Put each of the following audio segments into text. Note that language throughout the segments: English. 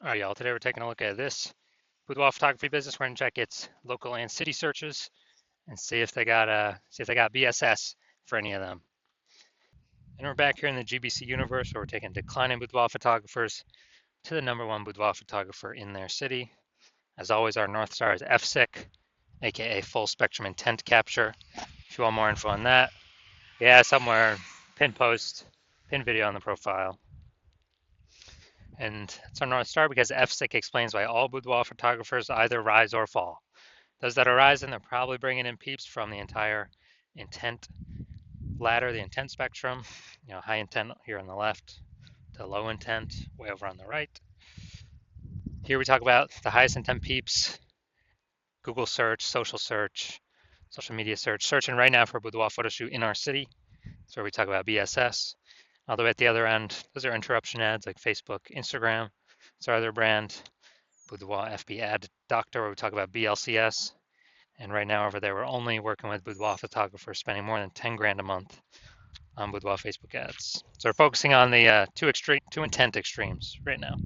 All right, y'all. Today we're taking a look at this boudoir photography business. We're gonna check its local and city searches and see if they got BSS for any of them. And we're back here in the GBC universe where we're taking declining boudoir photographers to the number one boudoir photographer in their city. As always, our North Star is FSIC, aka full spectrum intent capture. If you want more info on that, yeah, somewhere pin post, pin video on the profile. And it's our North Star because FSIC explains why all boudoir photographers either rise or fall. Those that are rising, they're probably bringing in peeps from the entire intent ladder, the intent spectrum. High intent here on the left to low intent way over on the right. Here we talk about the highest intent peeps, Google search, social media search, searching right now for a boudoir photo shoot in our city. That's where we talk about BSS. All the way at the other end, those are interruption ads like Facebook, Instagram. It's our other brand, Boudoir FB Ad Doctor, where we talk about BLCS. And right now over there, we're only working with boudoir photographers spending more than 10 grand a month on boudoir Facebook ads. So we're focusing on the two intent extremes right now.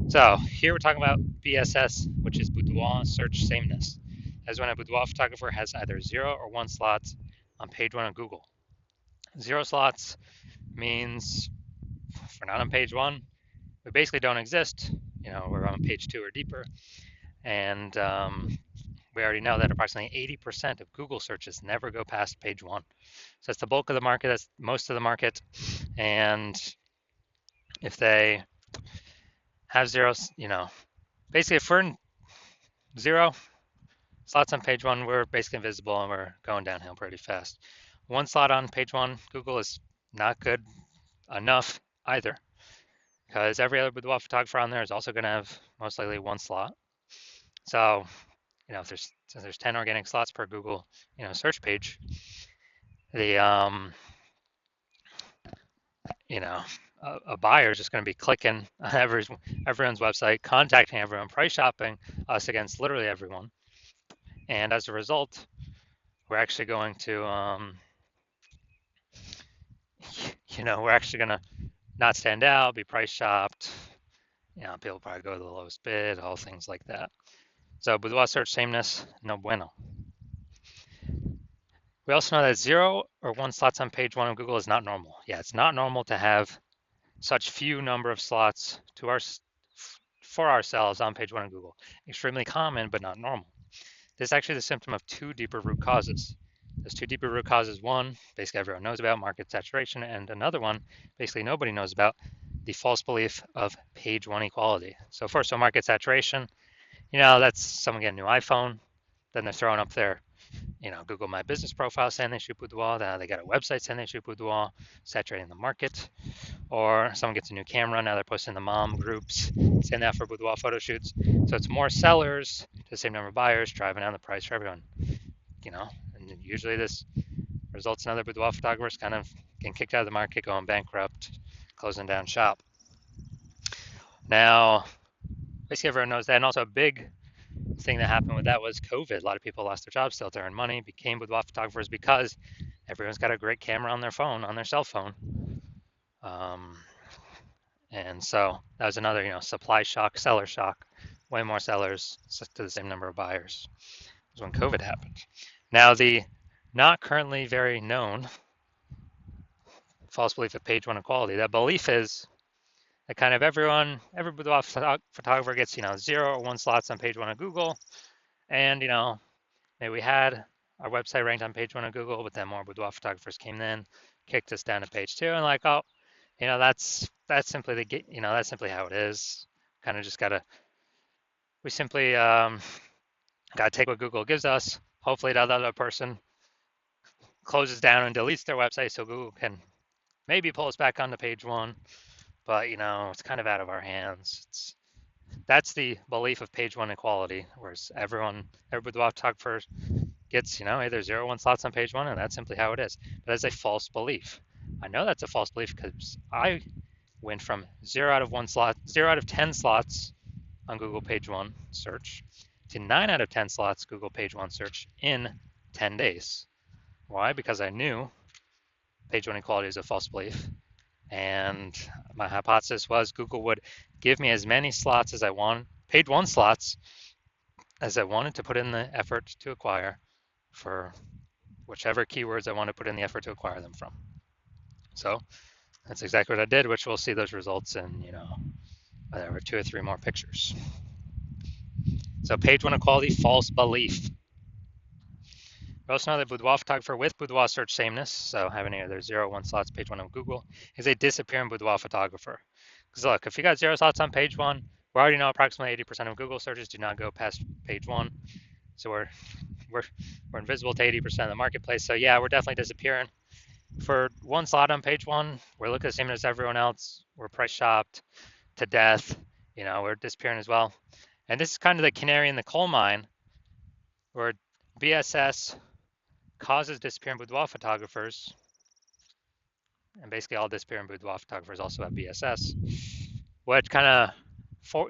So here we're talking about BSS, which is boudoir search sameness. As when a boudoir photographer has either 0 or 1 slots on page 1 of Google. 0 slots means if we're not on page 1, we basically don't exist. We're on page 2 or deeper. And we already know that approximately 80% of Google searches never go past page 1. So that's the bulk of the market, that's most of the market. And if they have zeros, basically if we're in 0 slots on page 1, we're basically invisible and we're going downhill pretty fast. 1 slot on page 1, Google is not good enough either, because every other boudoir photographer on there is also going to have most likely 1 slot. So, if there's 10 organic slots per Google, search page, the a buyer is just going to be clicking on everyone's website, contacting everyone, price shopping us against literally everyone, and as a result, we're actually going to, we're actually going to not stand out, be price shopped. People probably go to the lowest bid, all things like that. So boudoir search sameness, no bueno. We also know that 0 or 1 slots on page 1 of Google is not normal. Yeah, it's not normal to have such few number of slots for ourselves on page 1 of Google. Extremely common, but not normal. This is actually the symptom of 2 deeper root causes. There's 2 deeper root causes. One, basically everyone knows about, market saturation, and another one, basically nobody knows about, the false belief of page 1 equality. So first, market saturation, that's someone getting a new iPhone, then they're throwing up their Google My Business profile saying they shoot boudoir. Now they got a website saying they shoot boudoir, saturating the market. Or someone gets a new camera, now they're posting the mom groups saying that for boudoir photo shoots. So it's more sellers to the same number of buyers, driving down the price for everyone. And usually this results in other boudoir photographers kind of getting kicked out of the market, going bankrupt, closing down shop. Now, basically everyone knows that, and also a big thing that happened with that was COVID. A lot of people lost their jobs, still to earn money, became boudoir photographers because everyone's got a great camera on their phone, on their cell phone. And so that was another, supply shock, seller shock. Way more sellers to the same number of buyers. It was when COVID happened. Now the not currently very known false belief of page 1 equality. That belief is that kind of every boudoir photographer gets, 0 or 1 slots on page 1 of Google. And, maybe we had our website ranked on page 1 of Google, but then more boudoir photographers came in, kicked us down to page 2, and like, oh, that's simply that's simply how it is. Kind of just we simply gotta take what Google gives us. Hopefully the other person closes down and deletes their website so Google can maybe pull us back onto page 1. But it's kind of out of our hands. That's the belief of page 1 equality, whereas every boudoir photographer gets either 0 or 1 slots on page 1, and that's simply how it is. But that's a false belief. I know that's a false belief because I went from 0 out of 10 slots on Google page 1 search to 9 out of 10 slots Google page 1 search in 10 days. Why? Because I knew page 1 equality is a false belief, And my hypothesis was Google would give me as many slots as I want, page one slots as I wanted to put in the effort to acquire for whichever keywords I want to put in the effort to acquire them from. So that's exactly what I did, which we'll see those results in, whatever, 2 or 3 more pictures. So page one equality, false belief. We also know that boudoir photographer with boudoir search sameness, so having either 0 or 1 slots page one of Google, is a disappearing boudoir photographer. Because look, if you got 0 slots on page one, we already know approximately 80% of Google searches do not go past page one. So we're invisible to 80% of the marketplace. So yeah, we're definitely disappearing. For 1 slot on page one, we're looking the same as everyone else. We're price shopped to death. We're disappearing as well. And this is kind of the canary in the coal mine, where BSS causes disappearing boudoir photographers, and basically all disappearing boudoir photographers also have BSS, what kind of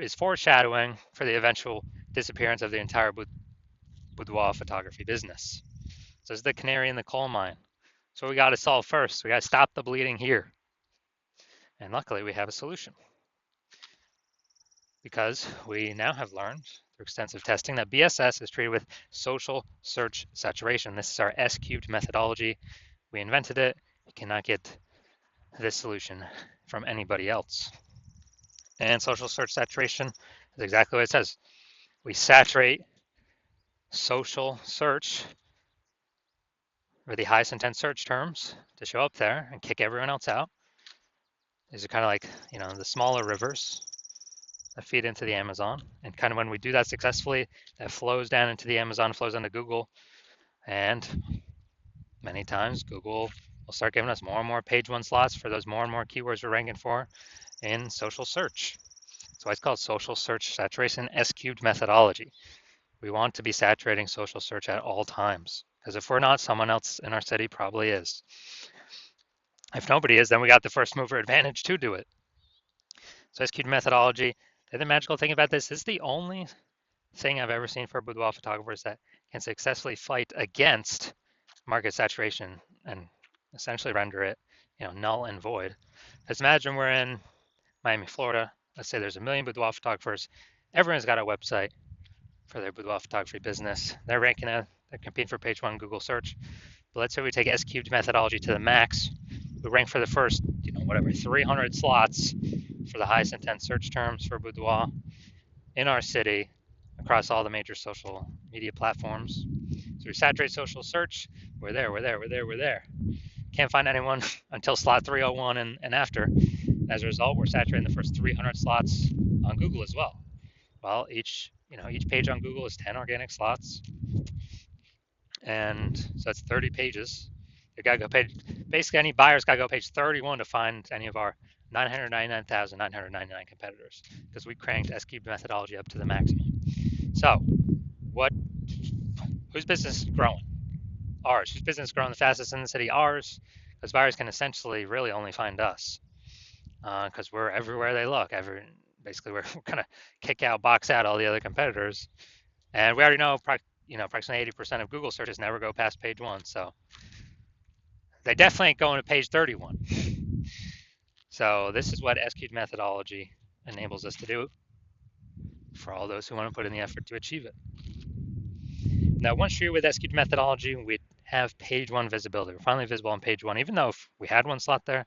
is foreshadowing for the eventual disappearance of the entire boudoir photography business. So this is the canary in the coal mine. So we got to solve first. We got to stop the bleeding here. And luckily we have a solution, because we now have learned through extensive testing that BSS is treated with social search saturation. This is our S-cubed methodology. We invented it. You cannot get this solution from anybody else. And social search saturation is exactly what it says. We saturate social search, or the highest intent search terms, to show up there and kick everyone else out. These are kind of like, the smaller rivers that feed into the Amazon. And kind of when we do that successfully, that flows down into the Amazon, flows into Google. And many times Google will start giving us more and more page one slots for those more and more keywords we're ranking for in social search. That's why it's called social search saturation S-cubed methodology. We want to be saturating social search at all times, because if we're not, someone else in our city probably is. If nobody is, then we got the first mover advantage to do it. So S-cubed methodology, the magical thing about this is the only thing I've ever seen for boudoir photographers that can successfully fight against market saturation and essentially render it, null and void. Because imagine we're in Miami, Florida. Let's say there's 1 million boudoir photographers. Everyone's got a website for their boudoir photography business. They're ranking it. They're competing for page one Google search. But let's say we take S-cubed methodology to the max. We rank for the first, 300 slots for the highest intent search terms for boudoir in our city across all the major social media platforms. So we saturate social search. We're there. Can't find anyone until slot 301 and after. As a result, we're saturating the first 300 slots on Google as well. Well, each page on Google is 10 organic slots, and so that's 30 pages. You gotta go page. Basically, any buyer's gotta go page 31 to find any of our 999,999 competitors, because we cranked S-cubed methodology up to the maximum. So, whose business is growing? Ours. Whose business is growing the fastest in the city? Ours, because buyers can essentially really only find us, because we're everywhere they look. Basically, we're gonna kick out, box out all the other competitors, and we already know, approximately 80% of Google searches never go past page one, so they definitely ain't going to page 31. So this is what S-cubed methodology enables us to do for all those who want to put in the effort to achieve it. Now, once you're with S-cubed methodology, we have page one visibility. We're finally visible on page one, even though if we had 1 slot there,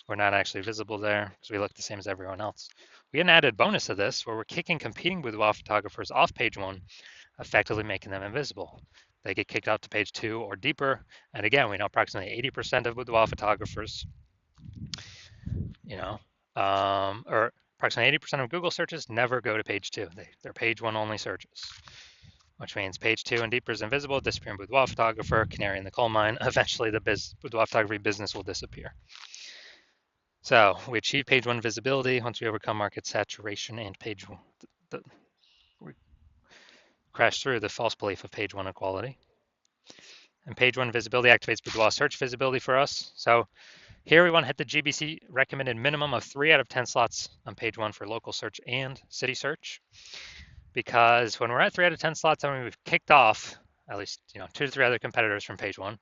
we're not actually visible there because we look the same as everyone else. We get an added bonus of this where we're kicking competing boudoir photographers off page one, effectively making them invisible. They get kicked out to page 2 or deeper. And again, we know approximately 80% of boudoir photographers, or approximately 80% of Google searches never go to page 2. They're page 1 only searches, which means page 2 and deeper is invisible, disappearing boudoir photographer, canary in the coal mine. Eventually, the boudoir photography business will disappear. So we achieve page 1 visibility once we overcome market saturation and page 1. We crash through the false belief of page 1 equality. And page 1 visibility activates boudoir search visibility for us. So here we want to hit the GBC recommended minimum of 3 out of 10 slots on page 1 for local search and city search. Because when we're at 3 out of 10 slots, I mean, we've kicked off at least 2 to 3 other competitors from page 1.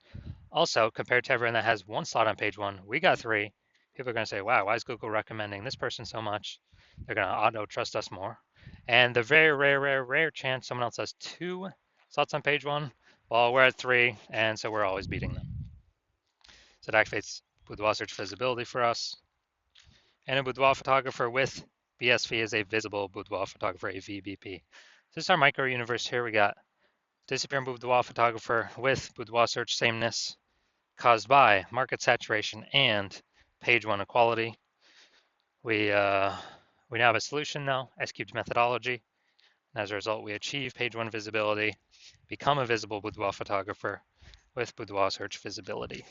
Also, compared to everyone that has 1 slot on page 1, we got 3. People are going to say, wow, why is Google recommending this person so much? They're going to auto trust us more. And the very rare chance someone else has 2 slots on page 1, well, we're at 3, and so we're always beating them. So it activates Boudoir search visibility for us. And a boudoir photographer with BSV is a visible boudoir photographer, a VBP. This is our micro universe here. We got disappearing boudoir photographer with boudoir search sameness caused by market saturation and page 1 equality. We now have a solution now, S-cubed methodology. And as a result, we achieve page 1 visibility, become a visible boudoir photographer with boudoir search visibility.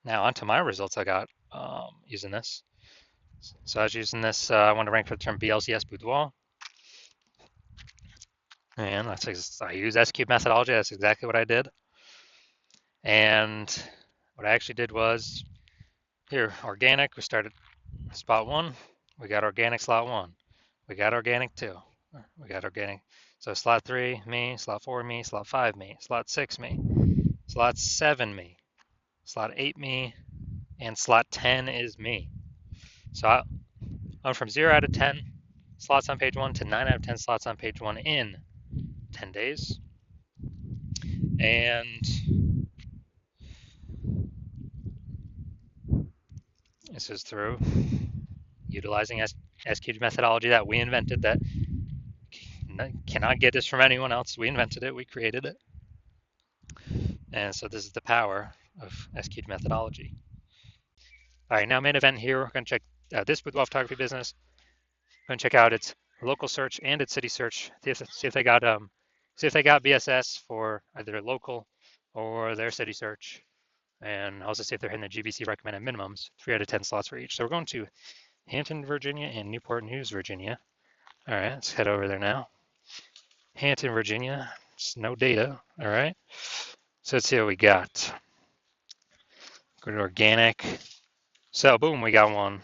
Now onto my results I got using this. So I was using this, I want to rank for the term BLCS boudoir. And I use S-cube methodology. That's exactly what I did. And what I actually did was, here, organic, we started spot 1. We got organic slot 1. We got organic 2. We got organic. So slot 3, me. Slot 4, me. Slot 5, me. Slot 6, me. Slot 7, me. Slot 8, me. And slot 10 is me. So I went from 0 out of 10 slots on page 1 to 9 out of 10 slots on page 1 in 10 days. And this is through utilizing S-cubed methodology that we invented, that cannot get this from anyone else. We invented it, we created it. And so this is the power of S-cubed methodology. All right, now main event here, we're going to check this boudoir photography business. We're going to check out its local search and its city search. See if they got BSS for either local or their city search, and also see if they're hitting the GBC recommended minimums, 3 out of 10 slots for each. So we're going to Hampton, Virginia, and Newport News, Virginia. All right, let's head over there now. Hampton, Virginia, just no data. All right, so let's see what we got. Go to organic. So boom, we got one.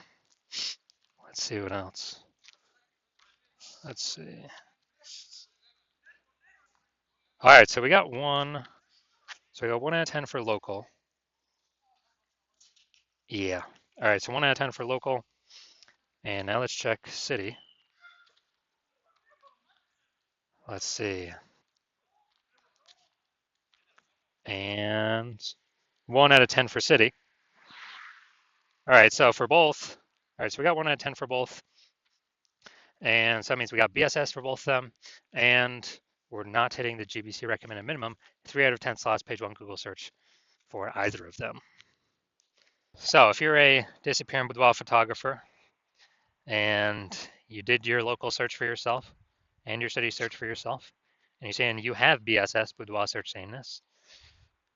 Let's see what else. Let's see. All right, so we got one. So we got 1 out of 10 for local. Yeah. All right, so 1 out of 10 for local. And now let's check city. Let's see. And 1 out of 10 for city. All right, so for both. All right, so we got 1 out of 10 for both. And so that means we got BSS for both of them. And we're not hitting the GBC recommended minimum. 3 out of 10 slots, page 1 Google search for either of them. So if you're a disappearing boudoir photographer and you did your local search for yourself and your city search for yourself, and you're saying you have BSS, boudoir search sameness,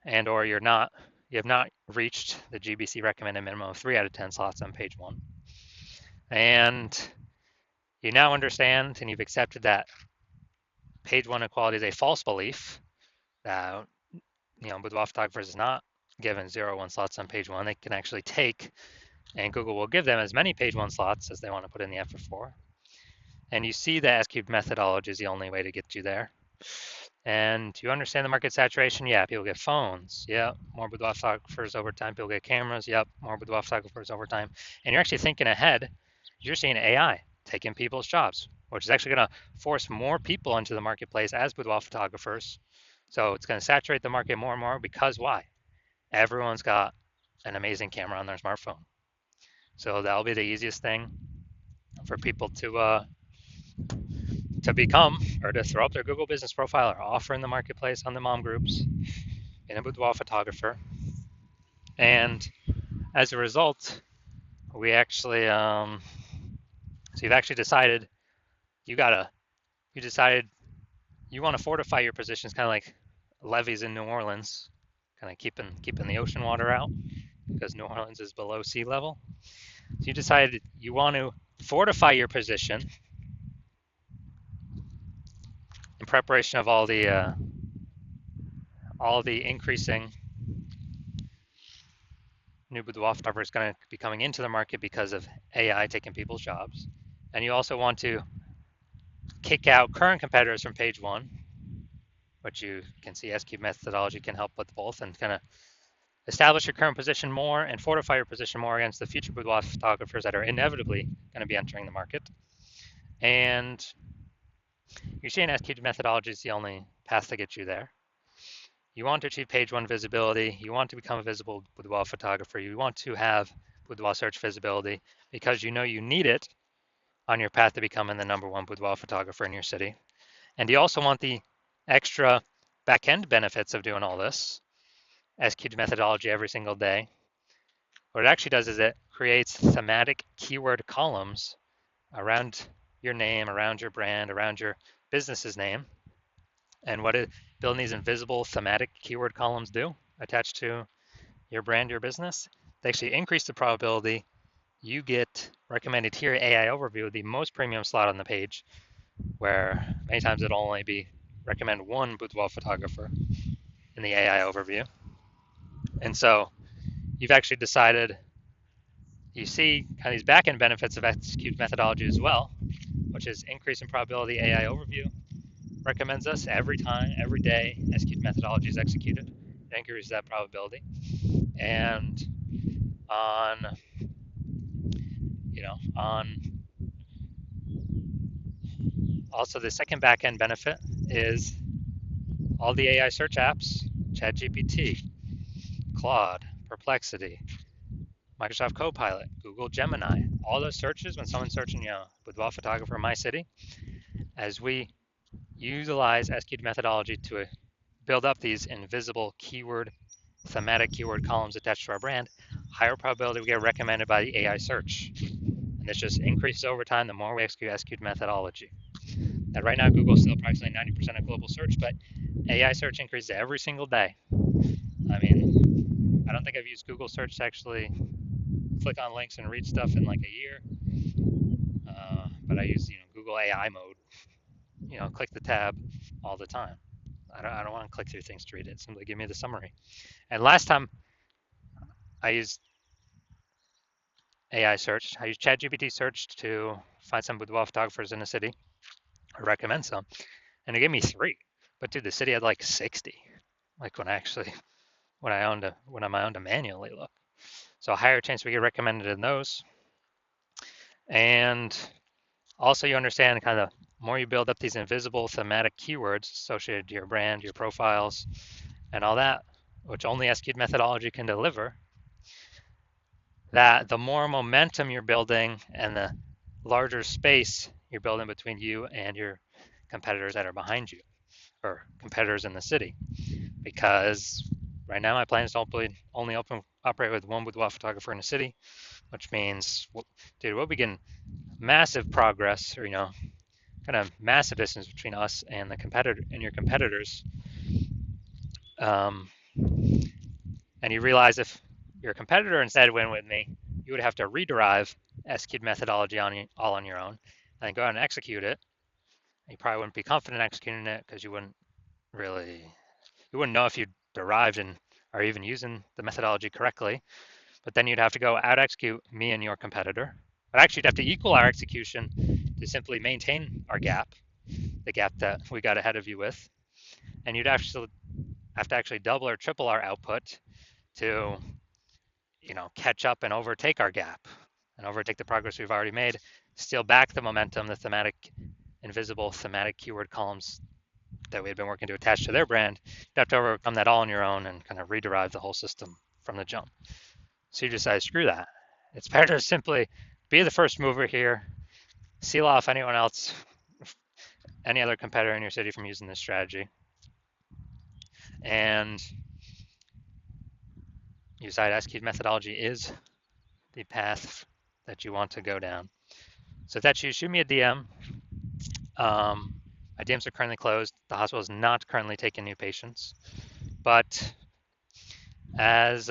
and or you have not reached the GBC recommended minimum of 3 out of 10 slots on page 1, and you now understand and you've accepted that page 1 equality is a false belief, that boudoir photographers is not given 0, 1 slots on page 1. They can actually take, and Google will give them as many page 1 slots as they want to put in the effort for. And you see the S-cubed methodology is the only way to get you there. And you understand the market saturation? Yeah, people get phones. Yeah, more boudoir photographers over time. People get cameras. Yep, more boudoir photographers over time. And you're actually thinking ahead. You're seeing AI taking people's jobs, which is actually going to force more people into the marketplace as boudoir photographers. So it's going to saturate the market more and more, because why? Everyone's got an amazing camera on their smartphone. So that'll be the easiest thing for people to become, or to throw up their Google business profile or offer in the marketplace on the mom groups in a boudoir photographer. And as a result, we actually, so you've actually decided you decided you want to fortify your positions, kind of like levees in New Orleans, kind of keeping the ocean water out because New Orleans is below sea level. So you decided you want to fortify your position in preparation of all the increasing new boudoir photographers going to be coming into the market because of AI taking people's jobs. And you also want to kick out current competitors from page 1, which you can see S-cubed methodology can help with both, and kind of establish your current position more and fortify your position more against the future boudoir photographers that are inevitably going to be entering the market. And you're seeing SQ methodology is the only path to get you there. You want to achieve page one visibility. You want to become a visible boudoir photographer. You want to have boudoir search visibility because you know you need it on your path to becoming the #1 boudoir photographer in your city. And you also want the extra back-end benefits of doing all this, SQ methodology every single day. What it actually does is it creates thematic keyword columns around your name, around your brand, around your business's name. And what building these invisible thematic keyword columns do attached to your brand, your business, they actually increase the probability you get recommended here AI overview, the most premium slot on the page, where many times it'll only be recommend one boudoir photographer in the AI overview. And so you've actually decided, you see kind of these back-end benefits of execute methodology as well, which is increase in probability AI overview recommends us every time, every day execute methodology is executed. It increases that probability. And on, also the second back-end benefit is all the AI search apps, ChatGPT, Claude, Perplexity, Microsoft Copilot, Google Gemini, all those searches when someone's searching, boudoir photographer in my city, as we utilize SQ methodology to build up these invisible thematic keyword columns attached to our brand, higher probability we get recommended by the AI search. And this just increases over time the more we execute SQ methodology. And right now, Google's still approximately 90% of global search, but AI search increases every single day. I mean, I don't think I've used Google search to actually click on links and read stuff in like a year. But I use, Google AI mode, click the tab all the time. I don't want to click through things to read it. Simply give me the summary. And last time I used AI search, I used ChatGPT search to find some boudoir photographers in a city or recommend some. And it gave me 3. But dude, the city had like 60. Like when I owned to manually look. So a higher chance we get recommended in those. And also you understand kind of more you build up these invisible thematic keywords associated to your brand, your profiles, and all that, which only SQ methodology can deliver, that the more momentum you're building and the larger space you're building between you and your competitors that are behind you, or competitors in the city. Because right now my plan is to only operate with one boudoir photographer in the city, which means, dude, we'll be getting massive progress, or kind of massive distance between us and your competitors. And you realize if your competitor instead went with me, you would have to rederive SQ methodology all on your own, and go out and execute it. You probably wouldn't be confident executing it because you wouldn't know if you derived and are even using the methodology correctly. But then you'd have to go out execute me and your competitor. But actually, you'd have to equal our execution to simply maintain our gap, the gap that we got ahead of you with. And you'd have to actually double or triple our output to, catch up and overtake our gap and overtake the progress we've already made, steal back the momentum, the invisible thematic keyword columns that we had been working to attach to their brand. You'd have to overcome that all on your own and kind of rederive the whole system from the jump. So you decide, screw that. It's better to simply be the first mover here, seal off anyone else, any other competitor in your city from using this strategy. And you decide SQ methodology is the path that you want to go down. So if that's you, shoot me a DM. My DMs are currently closed. The hospital is not currently taking new patients. But as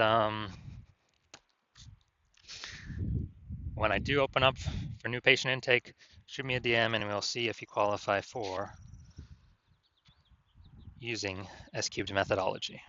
when I do open up for new patient intake, shoot me a DM and we'll see if you qualify for using S-cubed methodology.